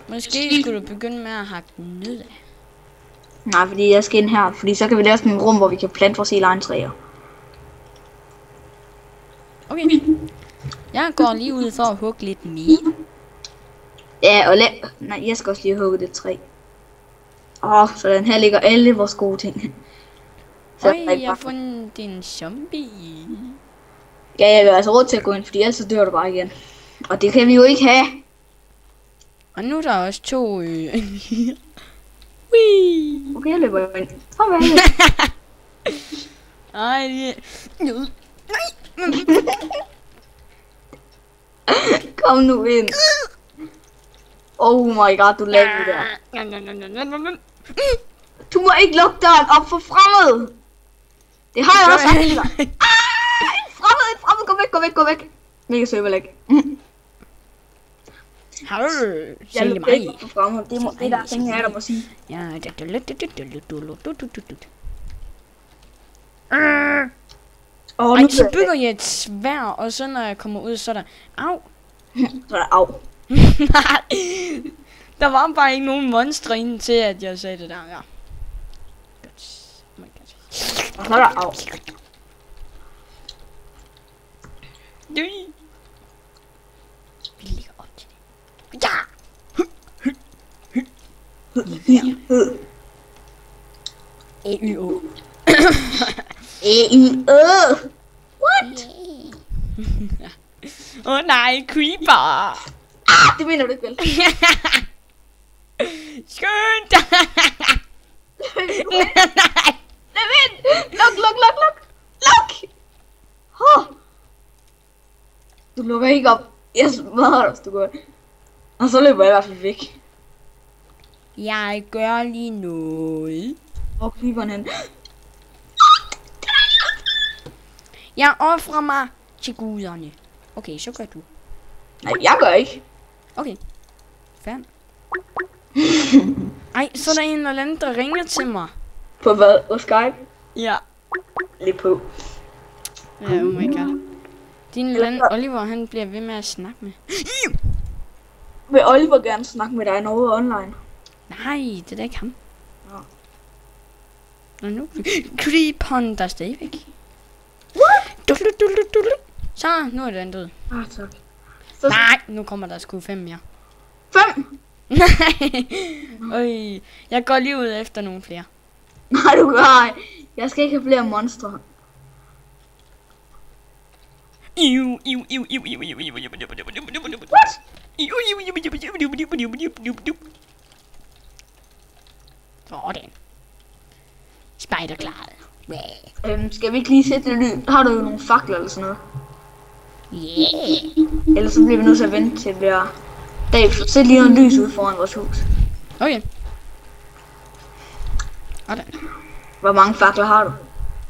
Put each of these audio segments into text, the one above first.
Måske skulle du begynde med at hakke den nedad. Nej, fordi jeg skal ind her, fordi så kan vi lave sådan en rum, hvor vi kan plante vores hele egen træer. Okay. Jeg går lige ud for at hugge lidt mere. Ja, og nej, jeg skal også lige hugge det træ. Så den her ligger alle vores gode ting. Øj, jeg har fundet en zombie. Ja, jeg vil altså råd til at gå ind, fordi ellers så dør du bare igen. Og det kan vi jo ikke have. Og nu er der også 2 Okay, jeg løber ind. Farvel. Ej, Kom nu ind. Oh my god, du lavede det der. Du må ikke lukke døren op for fremmed. Det har jeg også sagt til dig. Fremmed, gå væk. Mega søberlæg. Jeg lukker ikke op for fremmed. Det er der ting, jeg må sige. Ej, så bygger jeg et sværd, og så når jeg kommer ud, så er der... Au! Så er der au. Nej, der var bare ikke nogen monstre inden til, at jeg sagde det der. Ja. Og så er der au. Vi ligger op til det. Ja! E-Y-O. E-Y-O. What? Åh nej, creeper! Det mener du ikke vel? Skynd dig! Nej! Luk! Du lukker ikke op. Jeg smadrer dig, du går. Og så løber jeg i hvert fald væk. Jeg gør lige noget. Hvor creeperen hen? Jeg offrer mig til guderne. Okay, så gør du. Nej, jeg gør ikke. Okay. Færdig. Ej, så er der en eller anden, der ringer til mig. På hvad? På Skype? Ja. Lige på. Ja, oh my god. Din ven Oliver, han bliver ved med at snakke med. Vil Oliver gerne snakke med dig noget online? Nej, det er da ikke ham. Ja. Nå nu. Creeperen, der er stadigvæk. What? Så, nu er den død. Tak. Nej, nu kommer der sgu 5 mere. 5? Nej. Øj, jeg går lige ud efter nogle flere. Nej, du gør ej. Jeg skal ikke have flere monstre. Sådan. Spider-klaret. Skal vi ikke lige sætte det lyd? Har du jo nogle fakler eller sådan noget? Yeah. Ellers så bliver vi nødt til at vente til det bliver dag. Sæt lige noget lys ud foran vores hus. Okay. Sådan. Hvor mange fakler har du?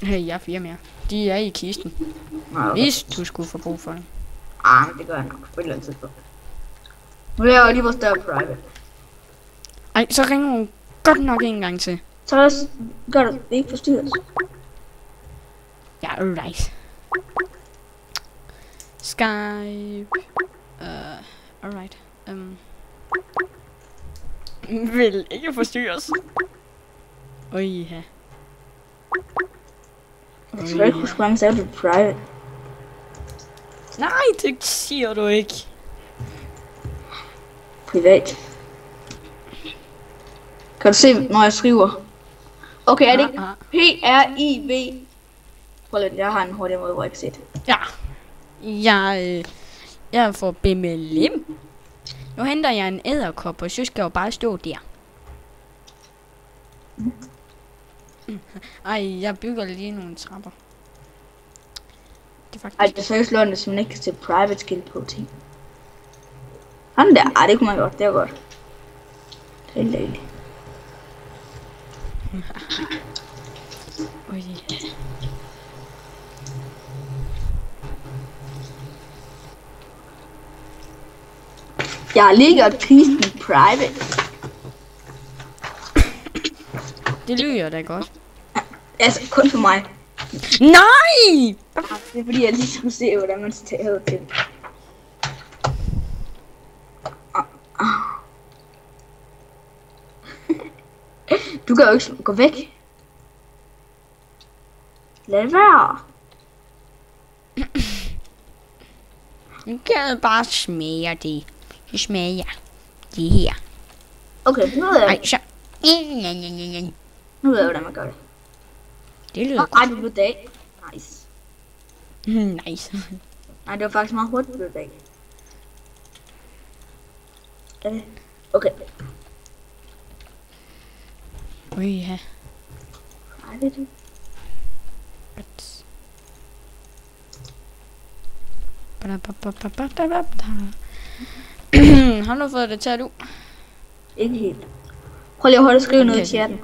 Hey, jeg har 4 mere. De er i kisten. Okay. Hvis du skulle få brug for dem. Men det gør jeg nok på et eller andet tidspunkt. Nu laver jeg lige vores dør private. Ej, så ringer hun godt nok en gang til. Så gør du ikke forstyrres. Ja, alright. Skype. Alright. Vil ikke forstyrres. Øjha. Jeg skal ikke huske, hvordan sagde du private. Nej, det siger du ikke. Privat. Kan du se, når jeg skriver? Okay, er det ikke P-R-I-V? Prøv lidt, jeg har en hurtig måde, hvor jeg kan se det. Ja. Jeg får BMLM. Nu henter jeg en edderkop, og så skal jeg jo bare stå der. Ej, jeg bygger lige nogle trapper. Det er faktisk... Ej, det er seriøst løgn, hvis man ikke kan sætte private skill på ting. Sådan der. Ej, det kunne man godt. Det er godt. Det er dejligt. Oj. Jeg har lige gjort krisen private. Det lyder da godt. Altså, kun for mig. Nej! Det er fordi, jeg lige skulle se, hvordan man stavede til. Du kan jo ikke gå væk. Lad være. Nu kan jeg bare smage det. Det smager det her. Okay, nu ved jeg. Ej, så. Nu ved jeg, hvordan man gør det. Det lyder Ej, det blev dag. Nice. nice. Nej, det var faktisk meget hurtigt, det blev dag. Okay. Ui, ja. Ej, det er det. Godt. Har du fået det til du? Ikke helt. Prøv lige at holde og skrive noget i chatten.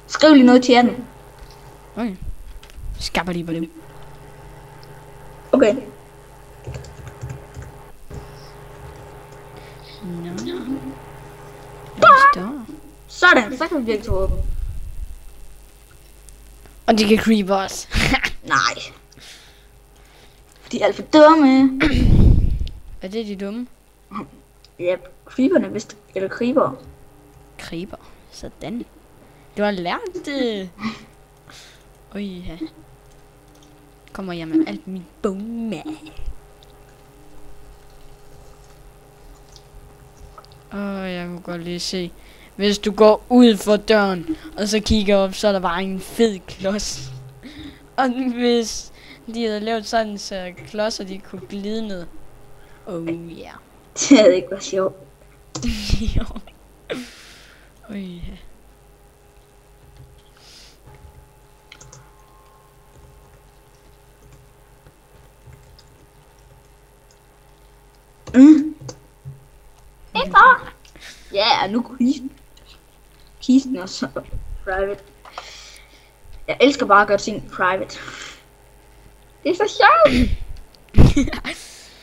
Skriv lige noget i chatten. Okay. Skabber lige på det. Okay. Nå. Sådan, så kan vi virkelig åbne. Og de kan creep os. Nej. De er alt for dumme. Er det de dumme? Ja, creeperne vist. Eller creeper. Creeper. Sådan. Du har lært det. Oj, ja. Kommer jeg med alt min bone. Jeg kunne godt lige se. Hvis du går ud for døren, og så kigger op, så er der bare en fed klods. Og hvis de havde lavet sådan, så klodser de kunne glide ned. Oh yeah. Det havde ikke været sjovt. Jo. Oj, ja. Ja, nu kisten er så private. Jeg elsker bare at gøre ting private. Det er så sjovt.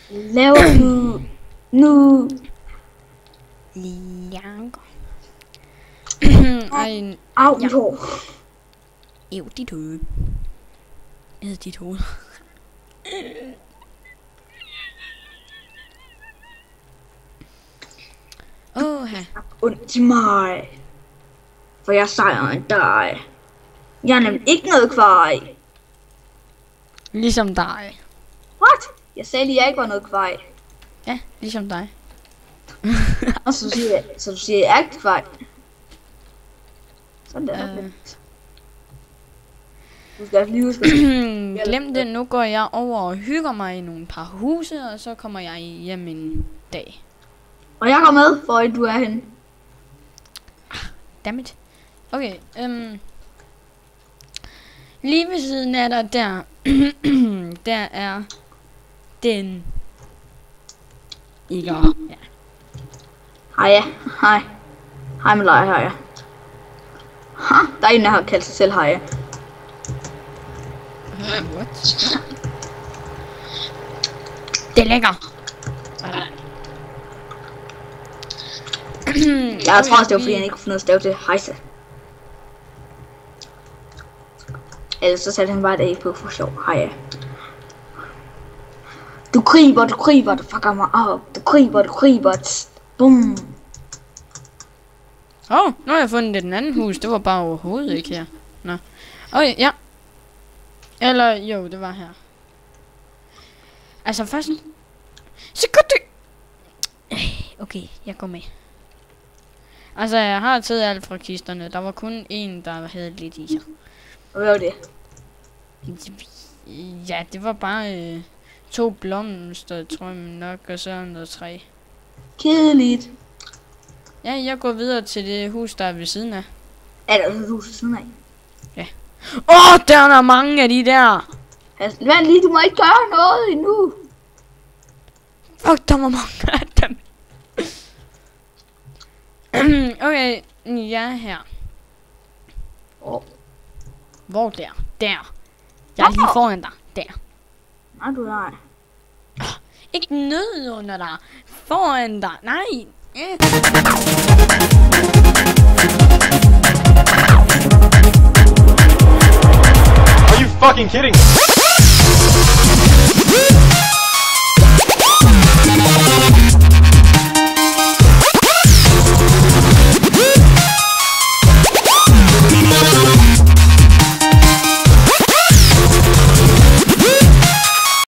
Laver du nu? Lianker. Ej, Au, mit hår. ev dit hoved. Ed dit hoved. Åh, Ondt til mig. For jeg er sejere end dig. Jeg er nemlig ikke noget kvej. ligesom dig. What? Jeg sagde lige, at jeg ikke var noget kvej. Ja, ligesom dig. Og så du siger, jeg er ikke kvej. Sådan der. Du skal lige huske. Glem det, nu går jeg over og hygger mig i nogle par huse, og så kommer jeg hjem en dag. Og jeg går med, for at du er henne. Dammit. Okay, lige ved siden af dig der, der er den Igor. Ja. Hej, ja. Hej. Hej med dig, hej. Ha, der er en, der har kaldt sig selv hej. What? Det er lækker. Jeg tror også, det var fordi, han ikke kunne finde noget stave til hejse. Ellers så satte han bare et A på for sjov. Hej. Du kryber, du fucker mig op. Du kryber. Bum. Nu har jeg fundet den anden hus. Det var bare overhovedet ikke her. Nå. Okay, ja. Eller, jo, det var her. Altså først... Så godt det... Okay, jeg går med. Altså, jeg har taget alt fra kisterne. Der var kun en, der havde lidt i sig. Hvad var det? Ja, det var bare 2 blomster, tror jeg nok, og så noget træ. Kedeligt. Ja, jeg går videre til det hus, der er ved siden af. Er der du til siden af? Der er mange af de der. Vent lige, du må ikke gøre noget endnu. Fuck, der var mange af dem. Okay, jeg er her. Hvor der? Der. Jeg er lige foran dig. Der. Nej, du er. Ikke ned under dig. Foran dig. Nej. Are you fucking kidding me?